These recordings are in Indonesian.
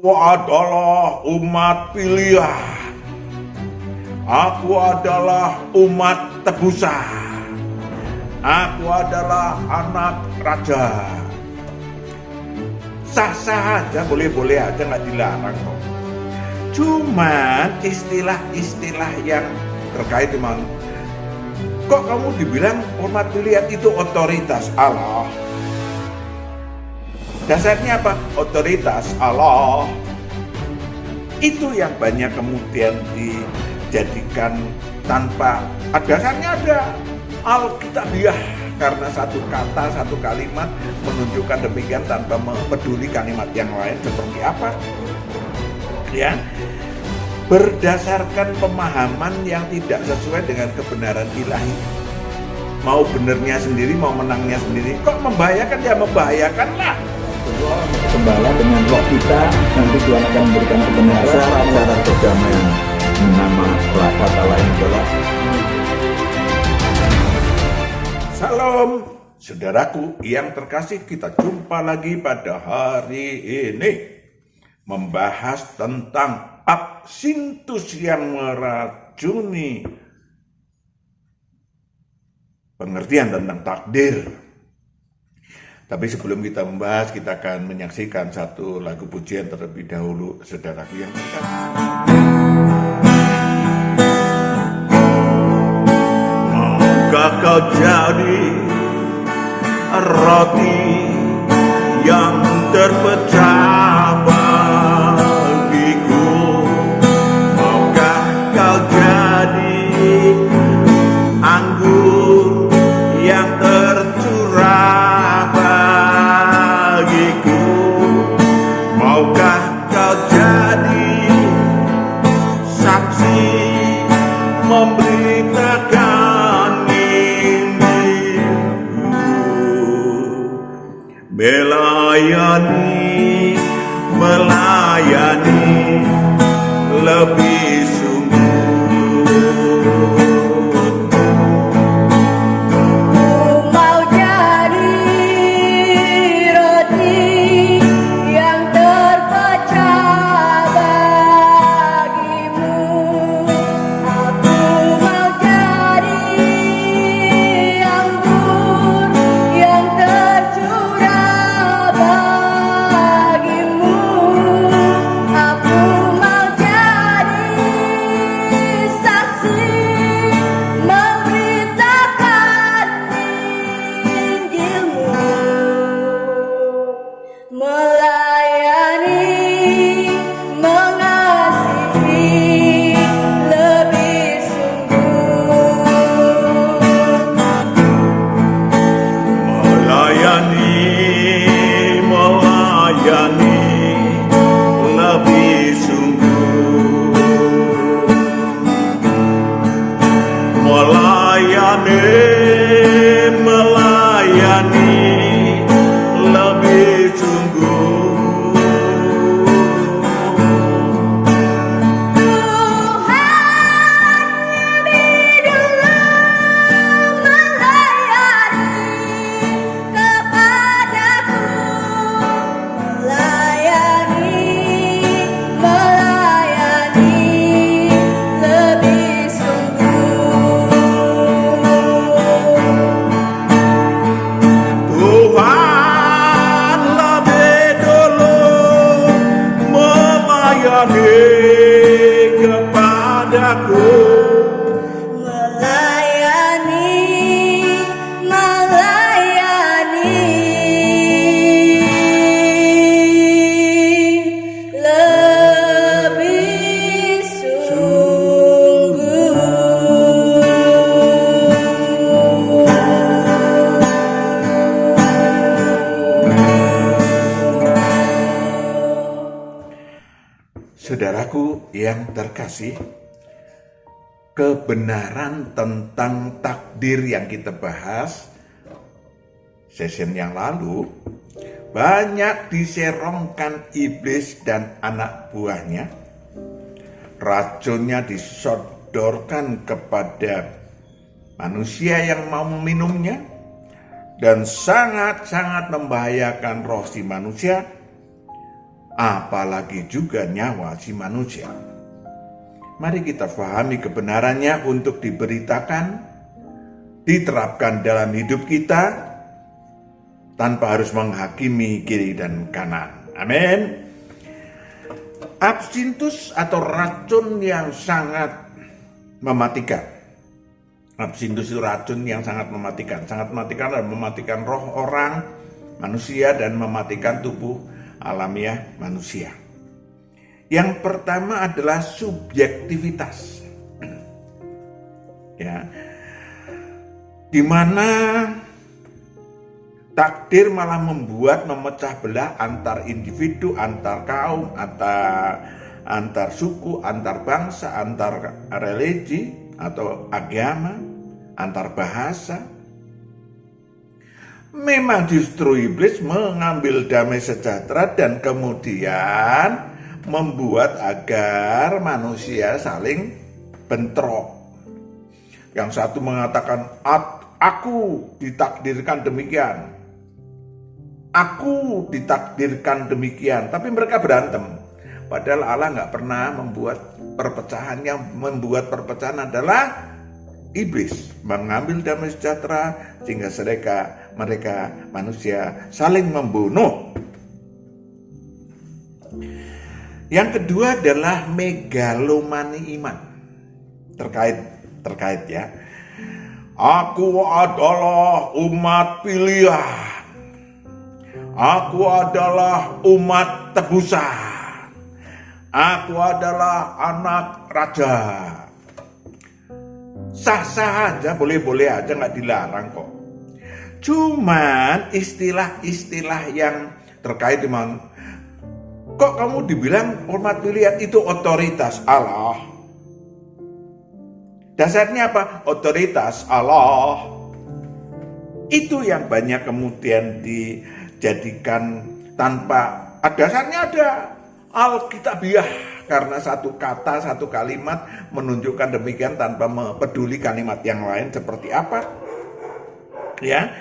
Aku adalah umat pilihan. Aku adalah umat tebusan. Aku adalah anak raja. Sah-sah aja, boleh-boleh aja, nggak dilarang kok. Cuman istilah-istilah yang terkait dengan kok kamu dibilang umat pilihan itu otoritas Allah. Dasarnya apa? Otoritas Allah. Itu yang banyak kemudian dijadikan tanpa dasarnya ada Alkitabiah, karena satu kata, satu kalimat menunjukkan demikian tanpa peduli kalimat yang lain seperti apa. Ya, berdasarkan pemahaman yang tidak sesuai dengan kebenaran ilahi. Mau benernya sendiri, mau menangnya sendiri. Kok membahayakan? Ya membahayakan lah. Gembala dengan roh kita, nanti Tuhan akan memberikan kebenaran, syarat-syarat perdamaian. Nama kata lain adalah Salam, saudaraku yang terkasih, kita jumpa lagi pada hari ini membahas tentang absintus yang meracuni pengertian tentang takdir. Tapi sebelum kita membahas, kita akan menyaksikan satu lagu pujian terlebih dahulu, saudaraku yang terkasih. Maukah kau jadi roti yang terpecah bagiku? Maukah kau jadi anggur yang tercurah bagiku? Maukah kau jadi saksi memberitakan Injilku? Melayani lebih sungguh. Mau jadi roti yang terpecah bagimu. Aku mau jadi anggur yang tercurah bagimu. Aku mau jadi saksi memberitakan Injilmu, melayani, mengasihi lebih sungguh. Melayani lebih sungguh. Melayani lebih sungguh. Tuhan lebih dulu melayani kepadaku, melayani lebih sungguh. Tuhan lebih dulu melayani kepadaku. Melayani lebih sungguh. Saudaraku yang terkasih, kebenaran tentang takdir yang kita bahas sesi yang lalu banyak diserongkan iblis dan anak buahnya. Racunnya disodorkan kepada manusia yang mau meminumnya dan sangat-sangat membahayakan roh si manusia. apalagi juga nyawa si manusia. Mari kita pahami kebenarannya untuk diberitakan, diterapkan dalam hidup kita, tanpa harus menghakimi kiri dan kanan. Amin. Absintus atau racun yang sangat mematikan. Absintus itu racun yang sangat mematikan dan mematikan roh orang, manusia, dan mematikan tubuh alamiah manusia. Yang pertama adalah subjektivitas. Ya. Di mana takdir malah memecah belah antar individu, antar kaum, antar suku, antar bangsa, antar religi atau agama, antar bahasa. Memang justru iblis mengambil damai sejahtera dan kemudian membuat agar manusia saling bentrok. Yang satu mengatakan, aku ditakdirkan demikian. Aku ditakdirkan demikian. Tapi mereka berantem. Padahal Allah nggak pernah membuat perpecahan. Yang membuat perpecahan adalah iblis. Mengambil damai sejahtera sehingga mereka manusia saling membunuh. Yang kedua adalah megalomani iman. Terkait ya. Aku adalah umat pilihan. Aku adalah umat tebusan. Aku adalah anak raja. Sah-sah aja, boleh-boleh aja, nggak dilarang kok. Cuman istilah-istilah yang terkait dengan kok kamu dibilang umat pilihan itu otoritas Allah. Dasarnya apa? Otoritas Allah. Itu yang banyak kemudian dijadikan tanpa dasarnya ada Alkitabiah. Karena satu kata, satu kalimat menunjukkan demikian tanpa peduli kalimat yang lain seperti apa. Ya.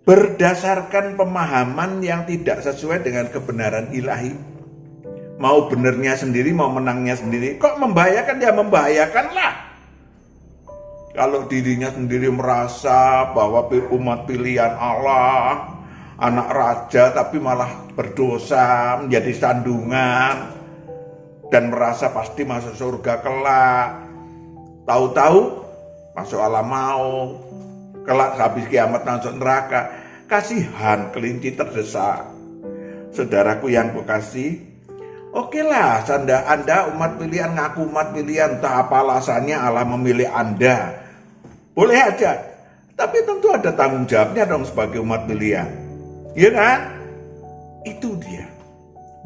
Berdasarkan pemahaman yang tidak sesuai dengan kebenaran ilahi. Mau benernya sendiri, mau menangnya sendiri. Kok membahayakan? Ya membahayakanlah. Kalau dirinya sendiri merasa bahwa umat pilihan Allah, anak raja, tapi malah berdosa, menjadi sandungan, dan merasa pasti masuk surga kelak. Tahu-tahu masuk alam mau, kelak habis kiamat masuk neraka. Kasihan kelinci terdesak. Saudaraku yang kukasih, okelah, Anda umat pilihan, ngaku umat pilihan, entah apa alasannya Allah memilih Anda. Boleh aja, tapi tentu ada tanggung jawabnya dong sebagai umat pilihan. Iya kan? Itu dia.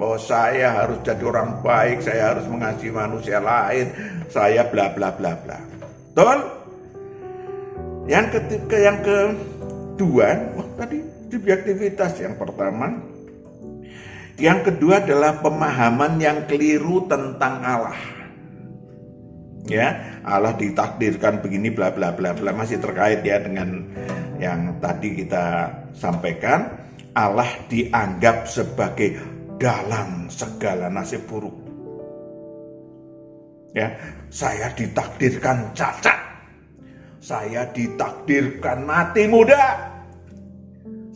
Bahwa saya harus jadi orang baik, saya harus mengasihi manusia lain, saya bla bla bla bla. Betul? Yang kedua, tadi subjektivitas yang pertama. Yang kedua adalah pemahaman yang keliru tentang Allah. Ya, Allah ditakdirkan begini bla bla bla bla, masih terkait ya dengan yang tadi kita sampaikan. Allah dianggap sebagai dalam segala nasib buruk. Ya, saya ditakdirkan cacat. Saya ditakdirkan mati muda.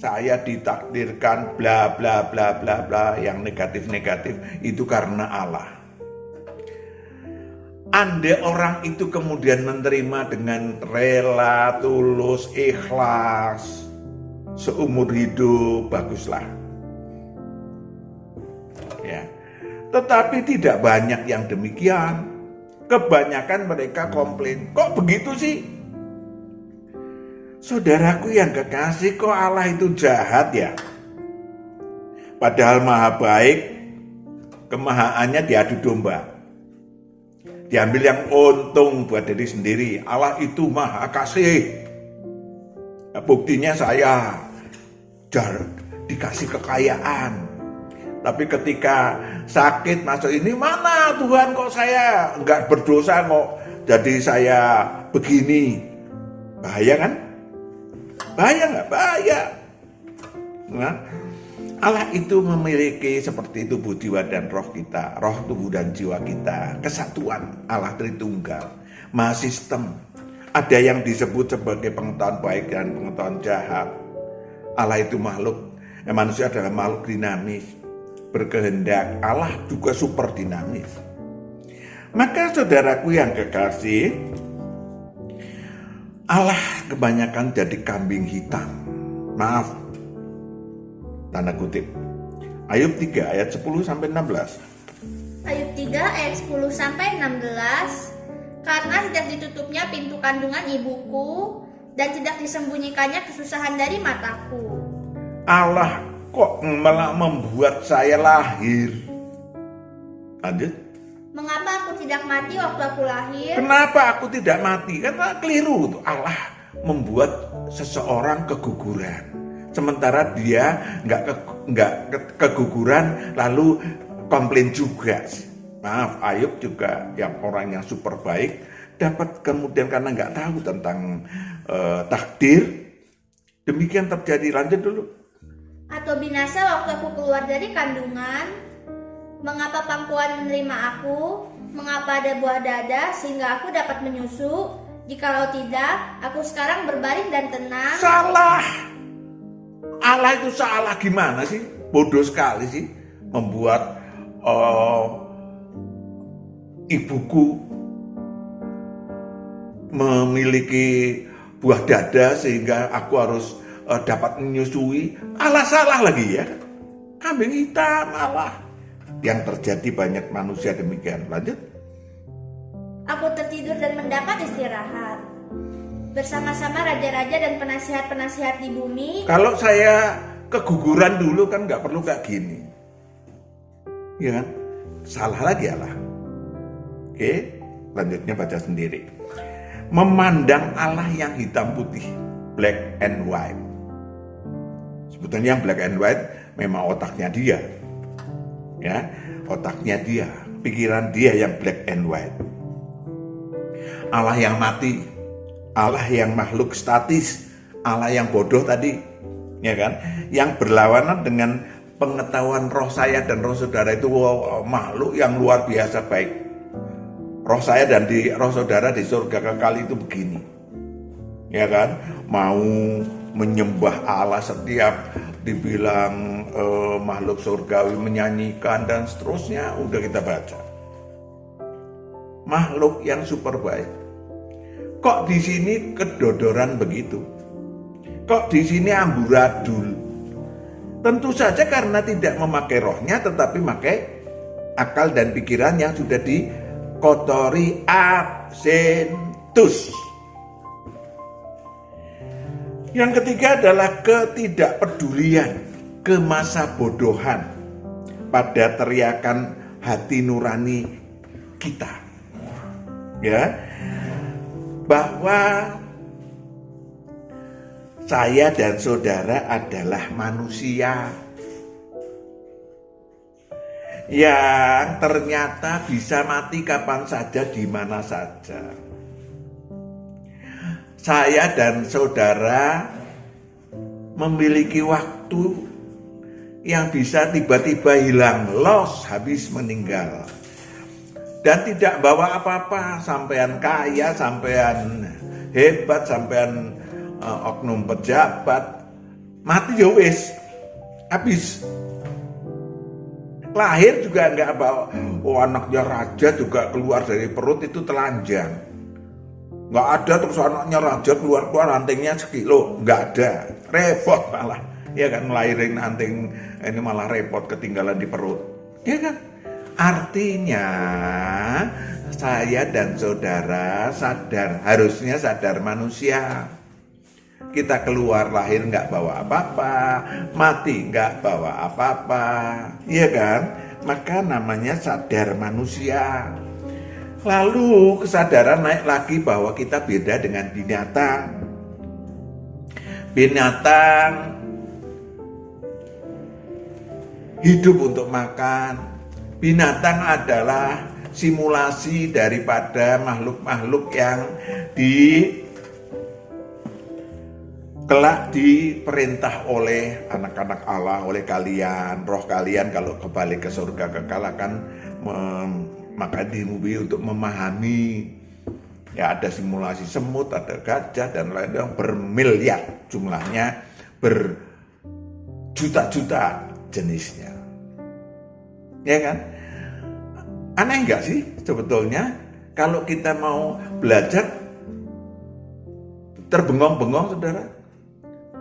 Saya ditakdirkan bla bla bla bla bla, yang negatif-negatif itu karena Allah. Andai orang itu kemudian menerima dengan rela, tulus, ikhlas, seumur hidup, baguslah. Ya. Tetapi tidak banyak yang demikian. Kebanyakan mereka komplain, kok begitu sih? Saudaraku yang kekasih, kok Allah itu jahat ya? Padahal maha baik, kemahaannya diadu domba. Diambil yang untung buat diri sendiri. Allah itu maha kasih. Buktinya saya dikasih kekayaan. Tapi ketika sakit masuk ini, mana Tuhan kok saya enggak berdosa kok jadi saya begini. Bahaya kan? Bahaya nggak? Bahaya. Nah, Allah itu memiliki seperti tubuh, jiwa, dan roh kita, roh, tubuh, dan jiwa kita, kesatuan Allah Tritunggal, Maha Sistem. Ada yang disebut sebagai pengetahuan baik dan pengetahuan jahat. Allah itu manusia adalah makhluk dinamis, berkehendak. Allah juga super dinamis. Maka saudaraku yang kekasih, Allah kebanyakan jadi kambing hitam. Maaf, tanda kutip. Ayub 3 ayat 10-16. Ayub 3 ayat 10-16. Karena tidak ditutupnya pintu kandungan ibuku dan tidak disembunyikannya kesusahan dari mataku. Allah kok malah membuat saya lahir. Lanjut. Mengapa aku tidak mati waktu aku lahir? Kenapa aku tidak mati? Karena keliru tuh. Allah membuat seseorang keguguran, sementara dia nggak keguguran lalu komplain juga. Maaf, Ayub juga yang orang yang super baik dapat kemudian karena nggak tahu tentang takdir, demikian terjadi. Lanjut dulu. Atau binasa waktu aku keluar dari kandungan? Mengapa pangkuan menerima aku? Mengapa ada buah dada sehingga aku dapat menyusu? Jikalau tidak, aku sekarang berbaring dan tenang. Salah. Allah itu salah gimana sih? Bodoh sekali sih membuat ibuku memiliki buah dada sehingga aku harus dapat menyusui. Allah salah lagi ya. Kambing hitam Allah. Yang terjadi banyak manusia demikian. Lanjut. Aku tertidur dan mendapat istirahat bersama-sama raja-raja dan penasihat-penasihat di bumi. Kalau saya keguguran dulu kan nggak perlu kayak gini, ya kan? Salah lagi Allah. Oke, lanjutnya baca sendiri. Memandang Allah yang hitam putih, black and white. Sebetulnya yang black and white memang otaknya dia, ya, otaknya dia, pikiran dia yang black and white. Allah yang mati, Allah yang makhluk statis, Allah yang bodoh tadi, ya kan? Yang berlawanan dengan pengetahuan roh saya dan roh saudara itu makhluk yang luar biasa baik. Roh saya dan roh saudara di surga kekal itu begini, ya kan? Mau menyembah Allah, setiap dibilang makhluk surgawi menyanyikan dan seterusnya, udah kita baca. Makhluk yang super baik. Kok di sini kedodoran begitu? Kok di sini amburadul? Tentu saja karena tidak memakai rohnya, tetapi memakai akal dan pikiran yang sudah dikotori absentus. Yang ketiga adalah ketidakpedulian, kemasabodohan pada teriakan hati nurani kita. Ya, bahwa saya dan saudara adalah manusia yang ternyata bisa mati kapan saja, di mana saja. Saya dan saudara memiliki waktu yang bisa tiba-tiba hilang, loss, habis meninggal. Dan tidak bawa apa-apa, sampean kaya, sampean hebat, sampean oknum pejabat, mati ya wis, habis. Lahir juga enggak bawa, anaknya raja juga keluar dari perut itu telanjang. Enggak ada terus anaknya raja keluar rantingnya sekilo, enggak ada. Repot malah, ya kan, ngelahirin anting ini malah repot, ketinggalan di perut, ya kan. Artinya saya dan saudara sadar, harusnya sadar manusia. Kita keluar lahir nggak bawa apa-apa, mati nggak bawa apa-apa, iya kan? Maka namanya sadar manusia. Lalu kesadaran naik lagi bahwa kita beda dengan binatang. Binatang hidup untuk makan. Binatang adalah simulasi daripada makhluk-makhluk yang kelak diperintah oleh anak-anak Allah, oleh kalian, roh kalian kalau kembali ke surga kekal akan maka dimulai untuk memahami. Ya, ada simulasi semut, ada gajah dan lain yang bermiliar jumlahnya, berjuta-juta jenisnya. Ya kan? Aneh enggak sih sebetulnya kalau kita mau belajar terbengong-bengong, saudara?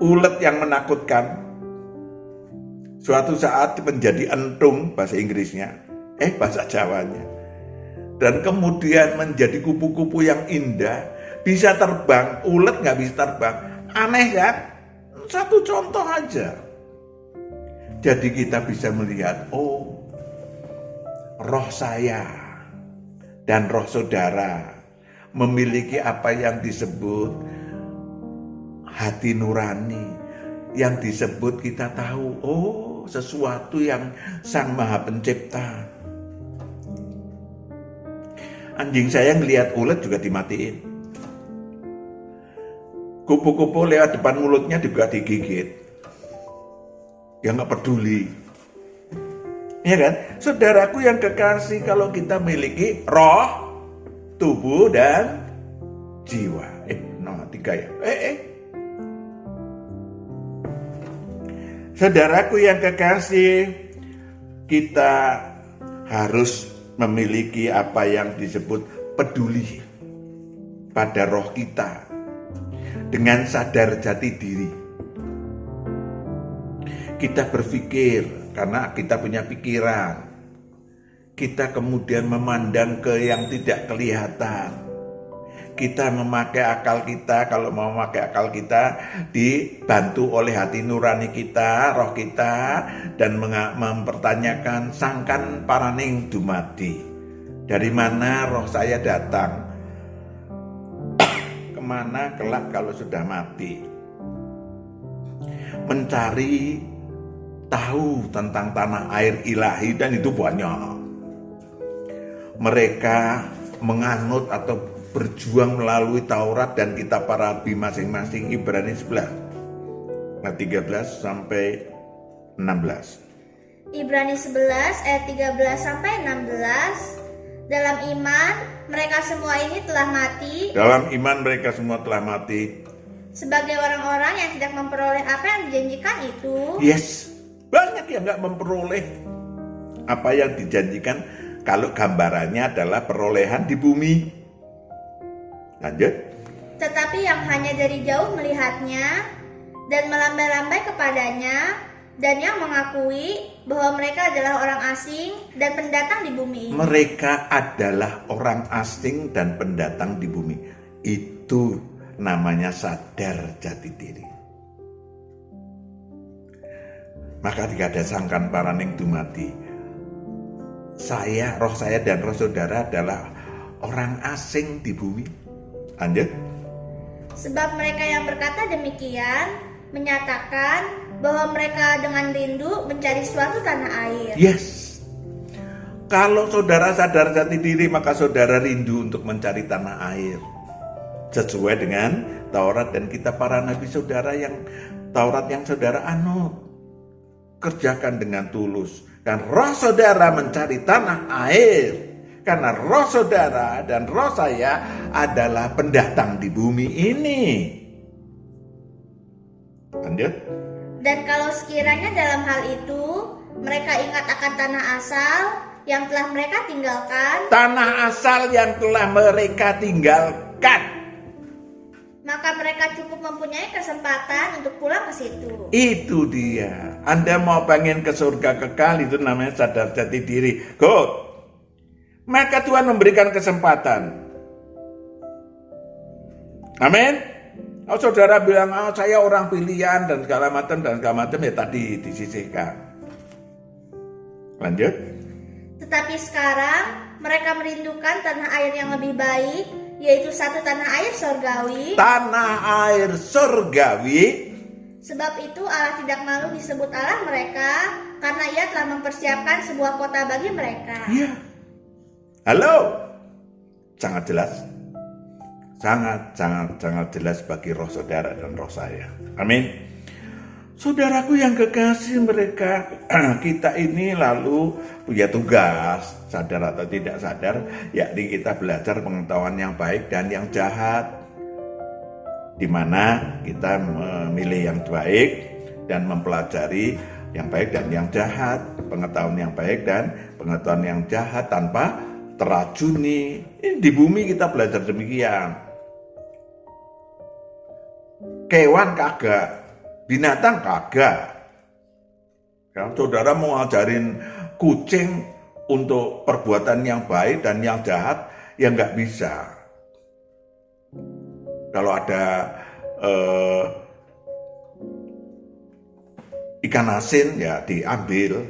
Ulet yang menakutkan suatu saat menjadi entung bahasa Inggrisnya, bahasa Jawanya. Dan kemudian menjadi kupu-kupu yang indah, bisa terbang. Ulet nggak bisa terbang. Aneh kan? Satu contoh aja. Jadi kita bisa melihat, oh, roh saya dan roh saudara memiliki apa yang disebut hati nurani. Yang disebut kita tahu, oh, sesuatu yang Sang Maha Pencipta. Anjing saya ngelihat ulet juga dimatiin. Kupu-kupu lewat depan mulutnya juga digigit. Ya nggak peduli. Ya kan? Saudaraku yang kekasih, kalau kita miliki roh, tubuh, dan jiwa. Tiga ya. Saudaraku yang kekasih, kita harus memiliki apa yang disebut peduli pada roh kita dengan sadar jati diri. Kita berpikir karena kita punya pikiran. Kita kemudian memandang ke yang tidak kelihatan. Kita memakai akal kita, kalau mau memakai akal kita dibantu oleh hati nurani kita, roh kita, dan mempertanyakan sangkan paraning dumadi. Dari mana roh saya datang? Kemana kelak kalau sudah mati? Mencari tahu tentang tanah air ilahi, dan itu banyak. Mereka menganut atau berjuang melalui Taurat dan kitab para nabi masing-masing. Ibrani 11 ayat 13 sampai 16. Ibrani 11 ayat 13 sampai 16. Dalam iman mereka semua ini telah mati. Dalam iman mereka semua telah mati sebagai orang-orang yang tidak memperoleh apa yang dijanjikan itu. Yes, banyak yang nggak memperoleh apa yang dijanjikan. Kalau gambarannya adalah perolehan di bumi. Lanjut. Tetapi yang hanya dari jauh melihatnya dan melambai-lambai kepadanya, dan yang mengakui bahwa mereka adalah orang asing dan pendatang di bumi ini. Mereka adalah orang asing dan pendatang di bumi. Itu namanya sadar jati diri. Maka jika ada sangkan paraning dumadi, roh saya dan roh saudara adalah orang asing di bumi. Lanjut. Sebab mereka yang berkata demikian menyatakan bahwa mereka dengan rindu mencari suatu tanah air. Yes. Kalau saudara sadar jati diri, maka saudara rindu untuk mencari tanah air. Sesuai dengan Taurat dan kitab para nabi saudara, yang Taurat yang saudara anut. Kerjakan dengan tulus. Dan roh saudara mencari tanah air. Karena roh saudara dan roh saya adalah pendatang di bumi ini. Lanjut. Dan kalau sekiranya dalam hal itu mereka ingat akan tanah asal yang telah mereka tinggalkan. Tanah asal yang telah mereka tinggalkan. Maka mereka cukup mempunyai kesempatan untuk pulang ke situ. Itu dia. Anda mau pengen ke surga kekal, itu namanya sadar jati diri. Good. Maka Tuhan memberikan kesempatan. Amin. Oh, saudara bilang, saya orang pilihan dan segala macam ya tadi disisihkan. Lanjut. Tetapi sekarang mereka merindukan tanah air yang lebih baik, yaitu satu tanah air surgawi. Tanah air surgawi. Sebab itu Allah tidak malu disebut Allah mereka, karena Ia telah mempersiapkan sebuah kota bagi mereka. Iya. Halo. Sangat jelas. sangat jelas bagi roh saudara dan roh saya. Amin. Saudaraku yang kekasih, kita ini lalu punya tugas, sadar atau tidak sadar, yakni kita belajar pengetahuan yang baik dan yang jahat, di mana kita memilih yang baik dan mempelajari yang baik dan yang jahat, pengetahuan yang baik dan pengetahuan yang jahat tanpa teracuni. Di bumi kita belajar demikian. Kewan kagak, binatang kagak. Ya, saudara mau ngajarin kucing untuk perbuatan yang baik dan yang jahat, ya nggak bisa. Kalau ada ikan asin, ya diambil,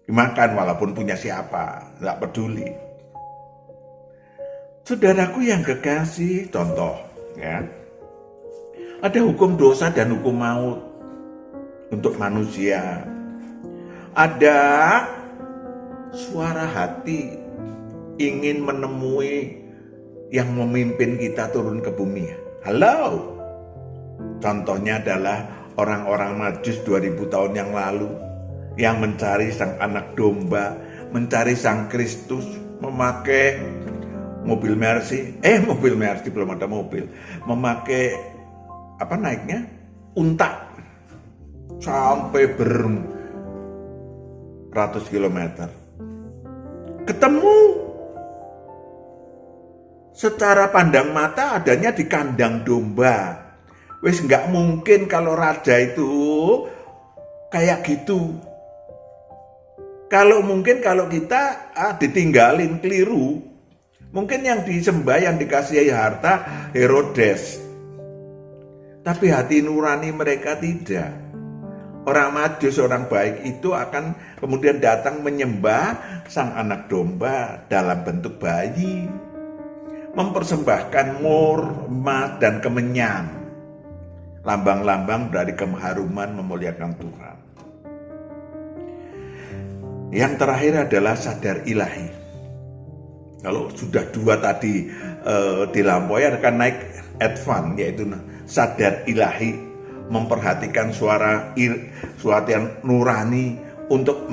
dimakan walaupun punya siapa, nggak peduli. Saudaraku yang kekasih, contoh, ya. Ada hukum dosa dan hukum maut untuk manusia. Ada suara hati ingin menemui yang memimpin kita turun ke bumi. Halo. Contohnya adalah orang-orang Majus 2000 tahun yang lalu yang mencari sang anak domba, mencari sang Kristus, memakai mobil Mercy belum ada mobil, memakai naiknya unta sampai beratus kilometer, ketemu secara pandang mata adanya di kandang domba. Wes nggak mungkin kalau raja itu kayak gitu. Kalau kita ditinggalin keliru, mungkin yang disembah, yang dikasihi harta Herodes. Tapi hati nurani mereka tidak. Orang Majus, orang baik itu akan kemudian datang menyembah sang anak domba dalam bentuk bayi. Mempersembahkan mur, emas, dan kemenyan. Lambang-lambang dari keharuman memuliakan Tuhan. Yang terakhir adalah sadar ilahi. Kalau sudah dua tadi dilampaui, akan naik advance, yaitu sadar ilahi, memperhatikan suara yang nurani untuk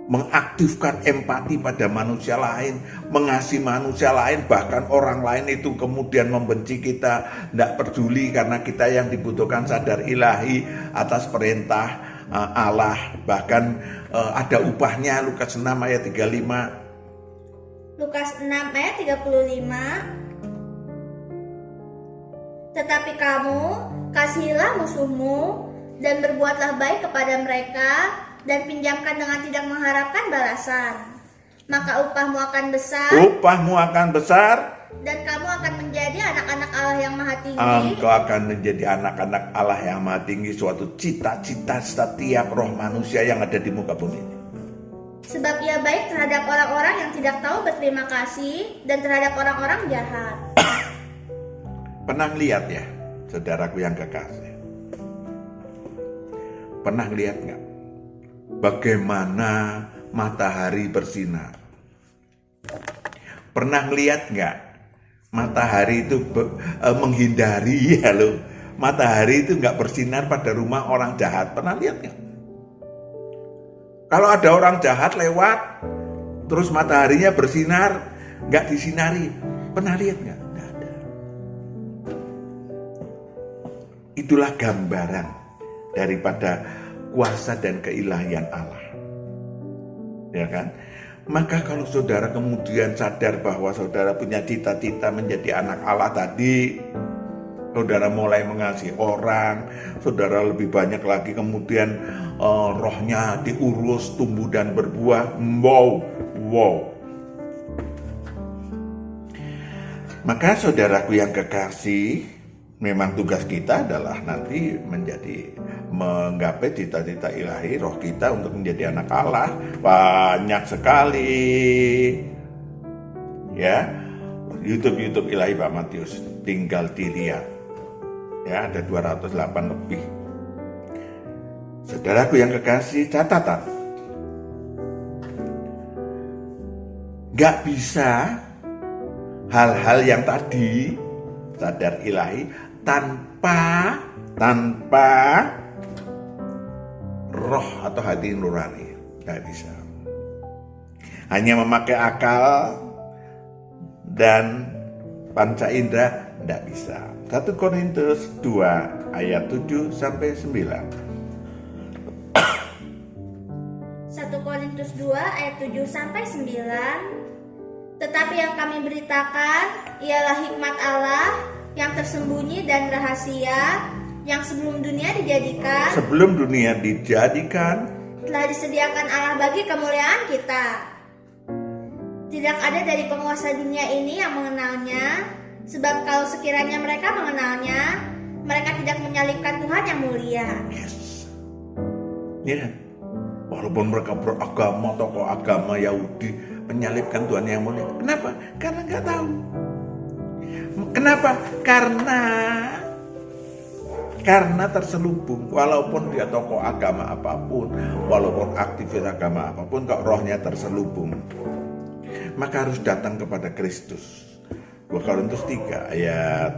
mengaktifkan empati pada manusia lain, mengasihi manusia lain, bahkan orang lain itu kemudian membenci kita, tidak peduli karena kita yang dibutuhkan sadar ilahi atas perintah Allah. Bahkan ada upahnya, Lukas 6 ayat 35. Lukas 6 ayat 35. Tetapi kamu kasihilah musuhmu dan berbuatlah baik kepada mereka dan pinjamkan dengan tidak mengharapkan balasan. Maka upahmu akan besar. Dan kamu akan menjadi anak-anak Allah yang maha tinggi. Engkau akan menjadi anak-anak Allah yang maha tinggi, suatu cita-cita setiap roh manusia yang ada di muka bumi ini. Sebab ia baik terhadap orang-orang yang tidak tahu berterima kasih dan terhadap orang-orang jahat. Pernah lihat ya, saudaraku yang kekasih? Pernah lihat nggak bagaimana matahari bersinar? Pernah lihat nggak matahari itu menghindari matahari itu nggak bersinar pada rumah orang jahat? Pernah lihat nggak? Kalau ada orang jahat lewat, terus mataharinya bersinar, nggak disinari, pernah lihat nggak? Nggak ada. Itulah gambaran daripada kuasa dan keilahian Allah, ya kan? Maka kalau saudara kemudian sadar bahwa saudara punya cita-cita menjadi anak Allah tadi, saudara mulai mengasihi orang, saudara lebih banyak lagi kemudian rohnya diurus, tumbuh dan berbuah. Wow. Maka saudaraku yang kekasih, memang tugas kita adalah nanti menggapai cita-cita ilahi roh kita untuk menjadi anak Allah. Banyak sekali ya YouTube ilahi Pak Matius, tinggal dilihat ya, ada 208 lebih. Saudaraku yang kekasih, catatan, gak bisa hal-hal yang tadi sadar ilahi tanpa roh atau hati nurani. Nggak bisa. Hanya memakai akal dan panca indera nggak bisa. 1 Korintus 2 ayat 7 sampai 9. 1 Korintus 2 ayat 7 sampai 9. Tetapi yang kami beritakan ialah hikmat Allah yang tersembunyi dan rahasia, yang sebelum dunia dijadikan telah disediakan Allah bagi kemuliaan kita. Tidak ada dari penguasa dunia ini yang mengenalnya, sebab kalau sekiranya mereka mengenalnya, mereka tidak menyalibkan Tuhan yang mulia. Yes. Ya. Walaupun mereka beragama, tokoh agama Yahudi menyalibkan Tuhan yang mulia. Kenapa? Karena nggak tahu. Kenapa? Karena terselubung. Walaupun dia tokoh agama apapun, walaupun aktivis agama apapun, kok rohnya terselubung, maka harus datang kepada Kristus. 2 Korintus 3 ayat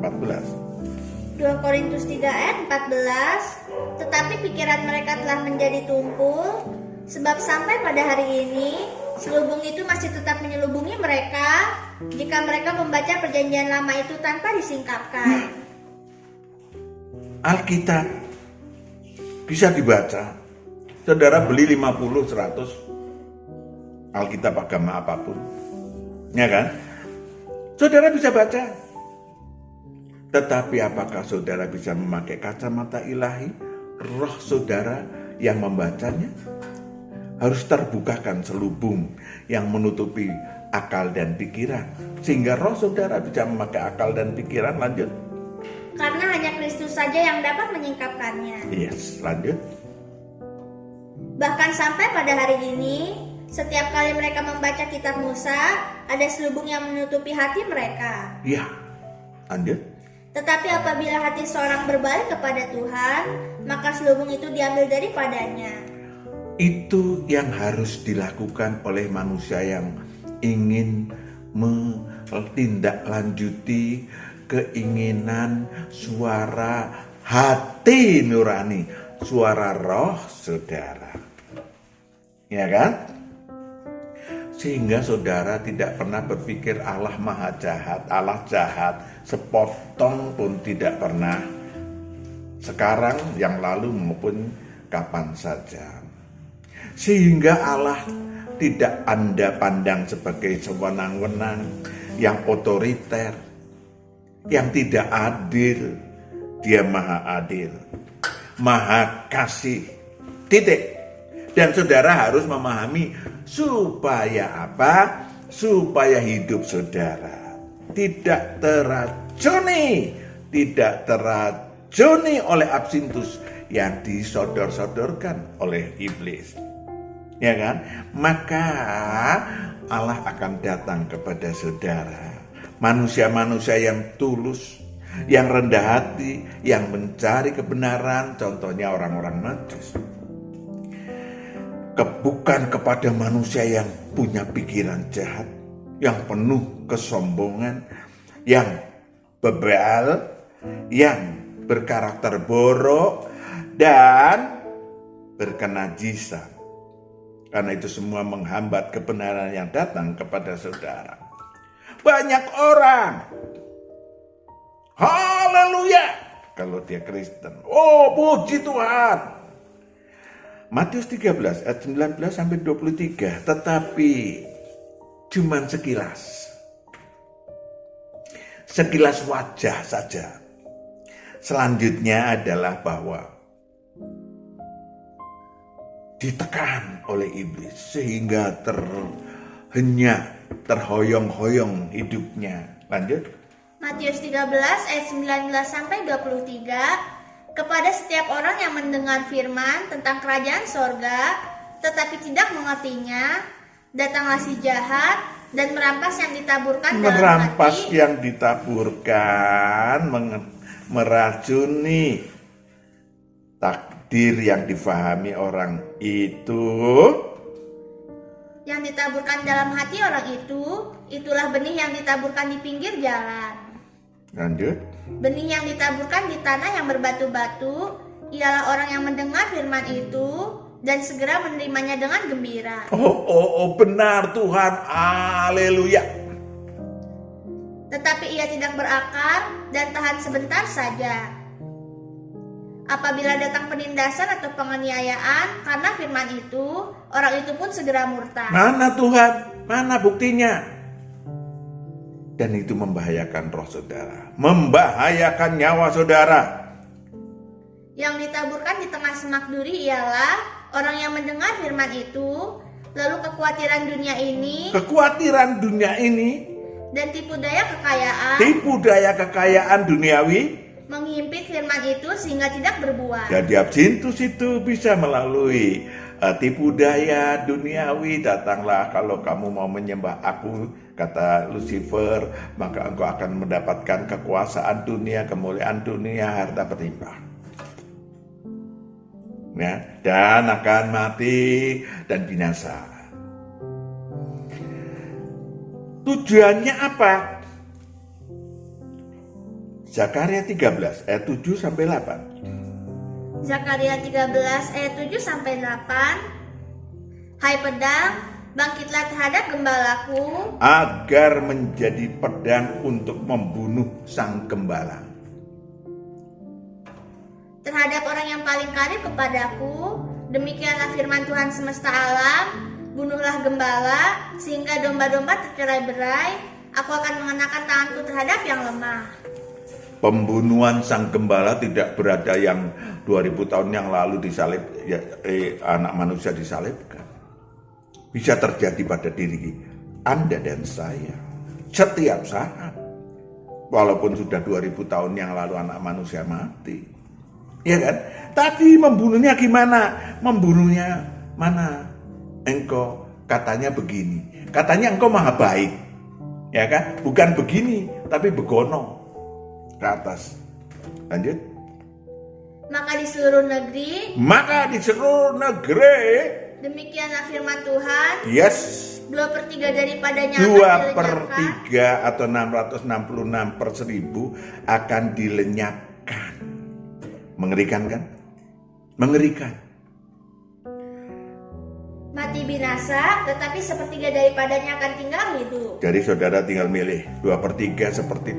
14. 2 Korintus 3 ayat 14. Tetapi pikiran mereka telah menjadi tumpul, sebab sampai pada hari ini selubung itu masih tetap menyelubungi mereka jika mereka membaca perjanjian lama itu tanpa disingkapkan. Alkitab bisa dibaca. Saudara beli 50, 100 Alkitab agama apapun, ya kan? Saudara bisa baca. Tetapi apakah saudara bisa memakai kacamata ilahi? Roh saudara yang membacanya harus terbukakan selubung yang menutupi akal dan pikiran, sehingga roh saudara bisa memakai akal dan pikiran. Lanjut. Karena hanya Kristus saja yang dapat menyingkapkannya. Yes, lanjut. Bahkan sampai pada hari ini, setiap kali mereka membaca kitab Musa, ada selubung yang menutupi hati mereka. Ya, lanjut. Tetapi apabila hati seorang berbalik kepada Tuhan, maka selubung itu diambil daripadanya. Itu yang harus dilakukan oleh manusia yang ingin menindaklanjuti keinginan suara hati nurani, suara roh saudara. Ya kan? Sehingga saudara tidak pernah berpikir Allah maha jahat, Allah jahat, sepotong pun tidak pernah. Sekarang, yang lalu maupun kapan saja. Sehingga Allah tidak Anda pandang sebagai sewenang-wenang, yang otoriter, yang tidak adil. Dia maha adil, maha kasih, titik. Dan saudara harus memahami supaya apa? Supaya hidup saudara tidak teracuni oleh absintus yang disodor-sodorkan oleh iblis. Ya kan? Maka Allah akan datang kepada saudara. Manusia-manusia yang tulus, yang rendah hati, yang mencari kebenaran, contohnya orang-orang najis. Bukan kepada manusia yang punya pikiran jahat, yang penuh kesombongan, yang bebal, yang berkarakter borok, dan berkenajisan. Karena itu semua menghambat kebenaran yang datang kepada saudara. Banyak orang, haleluya, kalau dia Kristen, oh puji Tuhan. Matius 13 ayat 19 sampai 23, tetapi cuman sekilas wajah saja. Selanjutnya adalah bahwa ditekan oleh iblis sehingga terhoyong-hoyong hidupnya. Lanjut. Matius 13 ayat 19 sampai 23. Kepada setiap orang yang mendengar firman tentang kerajaan sorga, tetapi tidak mengertinya, datanglah si jahat dan merampas yang ditaburkan dalam hati. Yang ditaburkan, meracuni takdir yang difahami orang itu. Yang ditaburkan dalam hati orang itu, itulah benih yang ditaburkan di pinggir jalan. Lanjut. Benih yang ditaburkan di tanah yang berbatu-batu, ialah orang yang mendengar firman itu dan segera menerimanya dengan gembira. Benar Tuhan. Haleluya. Tetapi ia tidak berakar dan tahan sebentar saja. Apabila datang penindasan atau penganiayaan karena firman itu, orang itu pun segera murtad. Mana Tuhan? Mana buktinya? Dan itu membahayakan roh saudara, membahayakan nyawa saudara. Yang ditaburkan di tengah semak duri ialah orang yang mendengar firman itu, lalu kekhawatiran dunia ini dan tipu daya kekayaan duniawi menghimpit firman itu sehingga tidak berbuah. Jadi absintus itu bisa melalui tipu daya duniawi. Datanglah kalau kamu mau menyembah aku, kata Lucifer, maka engkau akan mendapatkan kekuasaan dunia, kemuliaan dunia, harta berlimpah. Ya, dan akan mati dan binasa. Tujuannya apa? Zakaria 13 ayat 7 sampai 8. Zakaria 13 ayat 7 sampai 8. Hai pedang, bangkitlah terhadap gembalaku agar menjadi pedang untuk membunuh sang gembala. Terhadap orang yang paling karib kepadaku, demikianlah firman Tuhan semesta alam, bunuhlah gembala sehingga domba-domba tercerai-berai, aku akan mengenakan tanganku terhadap yang lemah. Pembunuhan sang gembala tidak berada yang 2000 tahun yang lalu disalib, anak manusia disalibkan. Bisa terjadi pada diri Anda dan saya setiap saat. Walaupun sudah 2000 tahun yang lalu anak manusia mati. Ya kan? Tapi membunuhnya gimana? Membunuhnya mana? Engkau katanya begini. Katanya engkau maha baik. Ya kan? Bukan begini, tapi begono. Ke atas. Lanjut. Maka di seluruh negeri demikianlah firman Tuhan. Yes. 2/3 daripadanya 2/3 atau 666/1000 akan dilenyapkan. Mengerikan kan? Mengerikan. Mati binasa, tetapi 1/3 daripadanya akan tinggal hidup. Jadi saudara tinggal milih 2/3 seperti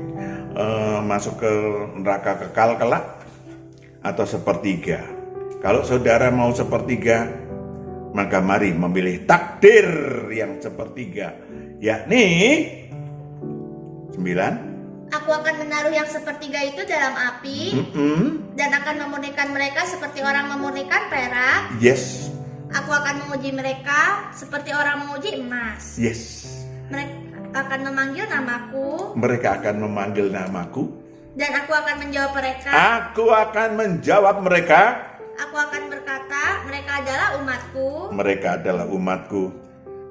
masuk ke neraka kekal kelak atau 1/3. Kalau saudara mau 1/3, maka mari memilih takdir yang 1/3, yakni 9. Aku akan menaruh yang 1/3 itu dalam api dan akan memurnikan mereka seperti orang memurnikan perak. Yes. Aku akan menguji mereka seperti orang menguji emas. Yes. Mereka akan memanggil namaku. Mereka akan memanggil namaku. Dan aku akan menjawab mereka. Aku akan menjawab mereka. Aku akan berkata, mereka adalah umatku. Mereka adalah umatku.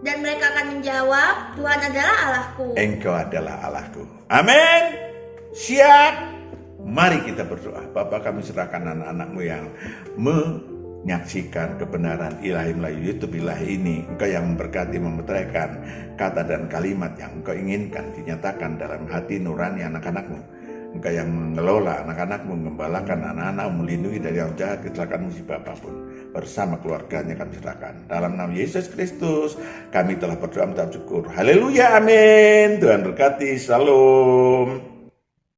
Dan mereka akan menjawab, Tuhan adalah Allahku. Engkau adalah Allahku. Amin. Siap. Mari kita berdoa. Bapa, kami serahkan anak-anakmu yang menyaksikan kebenaran ilahi melalui YouTube ilahi ini. Engkau yang memberkati, memeteraikan kata dan kalimat yang engkau inginkan dinyatakan dalam hati nurani anak-anakmu. Engkau yang mengelola anak-anakmu, mengembalakan anak-anakmu, melindungi dari yang jahat, kecelakaan musibah apapun. Bersama keluarganya kami serahkan. Dalam nama Yesus Kristus kami telah berdoa mengucap syukur. Haleluya, amin. Tuhan berkati. Shalom.